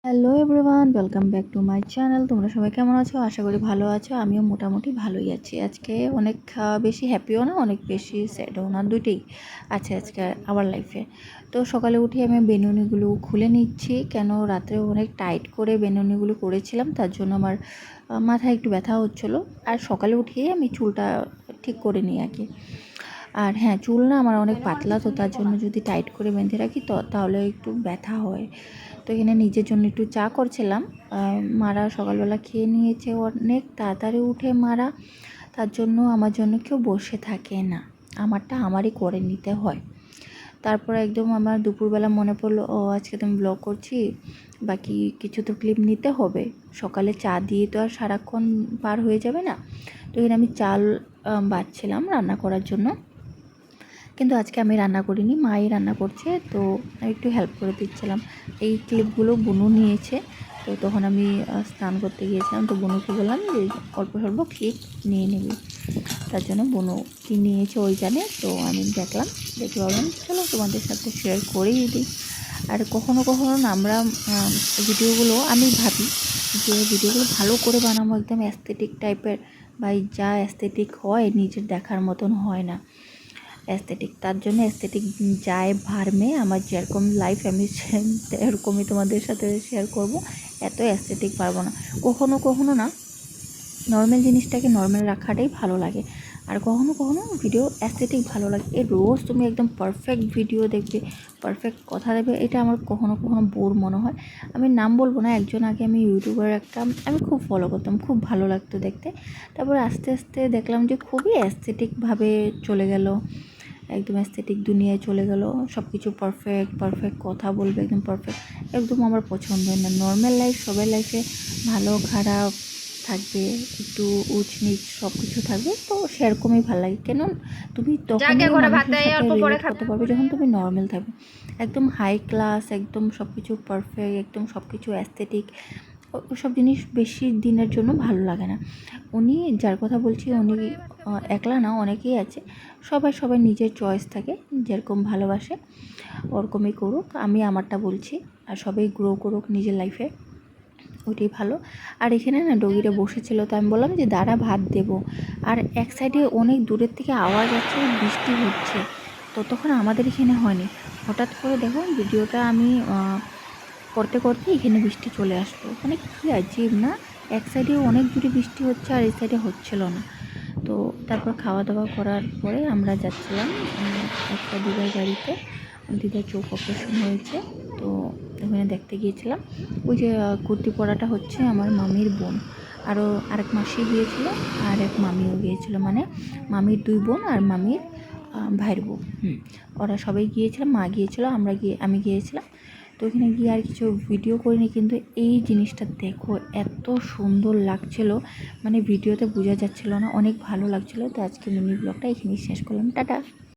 Hello everyone, welcome back to my channel. তোমরা সবাই কেমন আছো? আশা করি ভালো আছো। আমিও মোটামুটি ভালোই আছি। আজকে অনেক বেশি হ্যাপিও না, অনেক বেশি স্যাডও না, দুটোই আছে আজকে আমার লাইফে। তো সকালে উঠে আমি বেনুনিগুলো খুলে নিচ্ছি, কেন রাত্রে অনেক টাইট করে বেনুনিগুলো করেছিলাম, তার জন্য আমার মাথায় একটু ব্যথা হচ্ছিলো। আর সকালে উঠেই আমি চুলটা ঠিক করে নিই আর কি। আর হ্যাঁ, চুল না আমার অনেক পাতলা, তো তার জন্য যদি টাইট করে বেঁধে রাখি তো তাহলে একটু ব্যথা হয়। তো এখানে নিজের জন্য একটু চা করছিলাম। মারা সকালবেলা খেয়ে নিয়েছে, অনেক তাড়াতাড়ি উঠে মারা, তার জন্য আমার জন্য কেউ বসে থাকে না, আমারটা আমারই করে নিতে হয়। তারপর একদম আমার দুপুরবেলা মনে পড়লো, আজকে তো আমি ব্লগ করছি, বাকি কিছু তো ক্লিপ নিতে হবে। সকালে চা দিয়ে তো আর সারাক্ষণ পার হয়ে যাবে না। তো এখানে আমি চাল বাছছিলাম রান্না করার জন্য, কিন্তু আজকে আমি রান্না করিনি, মাই রান্না করছে, তো আমি একটু হেল্প করে দিচ্ছিলাম। এই ক্লিপগুলো বুনু নিয়েছে, তো তখন আমি স্নান করতে গিয়েছিলাম, তো বুনুকে বললাম যে অল্প স্বল্প ক্লিপ নিয়ে নিবি, তার জন্য বুনু কি নিয়েছে ওই জানে। তো আমি দেখলাম, দেখে ভাবলাম চলো তোমাদের সাথে শেয়ার করেই দিই। আর কখনো কখনো না আমরা ভিডিওগুলো আমি ভাবি যে ভিডিওগুলো ভালো করে বানাবো, একদম অ্যাস্থেটিক টাইপের, বা যা অ্যাস্থেটিক হয় নিজের দেখার মতন হয় না অ্যাস্থেটিক। তার জন্য অ্যাস্থেটিক যায় ভার্মে, আমার যেরকম লাইফ আমি এরকমই তোমাদের সাথে শেয়ার করব। এত অ্যাস্থেটিক পারবো না। কখনো কখনো না নর্মাল জিনিসটাকে নর্মাল রাখাটাই ভালো লাগে, আর কখনো কখনো ভিডিও অ্যাস্থেটিক ভালো লাগে। এই রোজ তুমি একদম পারফেক্ট ভিডিও দেখবে, পারফেক্ট কথা দেবে, এটা আমার কখনো কখনো বোর মনে হয়। আমি নাম বলবো না, একজন আগে আমি ইউটিউবার একটা আমি খুব ফলো করতাম, খুব ভালো লাগতো দেখতে। তারপরে আস্তে আস্তে দেখলাম যে খুবই অ্যাস্থেটিকভাবে চলে গেল, একদম অ্যাস্থেটিক দুনিয়ায় চলে গেল, সব কিছু পারফেক্ট পারফেক্ট কথা বলবে, একদম পারফেক্ট। একদম আমার পছন্দ হয় না। নর্মাল লাইফ, সবাই লাইফে ভালো খারাপ থাকবে, একটু উঁচ নিচ সব কিছু থাকবে, তো সেরকমই ভালো লাগে। কেন তুমি তখনই মানুষের সাথে রিলেট করতে পারবে যখন তুমি নর্মাল থাকবে, একদম হাই ক্লাস, একদম সব কিছু পারফেক্ট, একদম সব কিছু অ্যাস্থেটিক, ওসব জিনিস বেশি দিনের জন্য ভালো লাগে না। উনি যার কথা বলছি উনি একলা না, অনেকেই আছে, সবাই সবাই নিজের চয়েস থাকে, যেরকম ভালোবাসে ওরকমই করুক। আমি আমারটা বলছি, আর সবাই গ্রো করুক নিজের লাইফে, ওইটাই ভালো। আর এখানে না ডগিটা বসেছিল, তো আমি বললাম যে দাঁড়া ভাত দেবো। আর এক সাইডে অনেক দূরের থেকে আওয়াজ আসছে, বৃষ্টি হচ্ছে, তো তখন আমাদের এখানে হয়নি। হঠাৎ করে দেখো ভিডিওটা আমি করতে করতে এখানে বৃষ্টি চলে আসলো, মানে কী আজীব না, এক সাইডে অনেক জোরে বৃষ্টি হচ্ছে আর এই সাইডে হচ্ছিল না। তো তারপর খাওয়া দাওয়া করার পরে আমরা যাচ্ছিলাম একটা দিদার বাড়িতে, দিদার চোখ অপারেশন হয়েছে, তো ওখানে দেখতে গিয়েছিলাম। ওই যে কুর্তি পরাটা হচ্ছে আমার মামির বোন, আরও আরেক মাসি গিয়েছিল, আর এক মামিও গিয়েছিল, মানে মামির দুই বোন আর মামির ভাইয়ের বউ। ওরা সবাই গিয়েছিলাম, মা গিয়েছিলো, আমি গিয়েছিলাম। তো ওখানে গিয়ে আর কিছু ভিডিও করিনি, কিন্তু এই জিনিসটা দেখো এত সুন্দর লাগছিল, মানে ভিডিওতে বোঝা যাচ্ছিল না, অনেক ভালো লাগছিলো। তো আজকে মিনি ব্লগটা এখানেই শেষ করলাম, টাটা।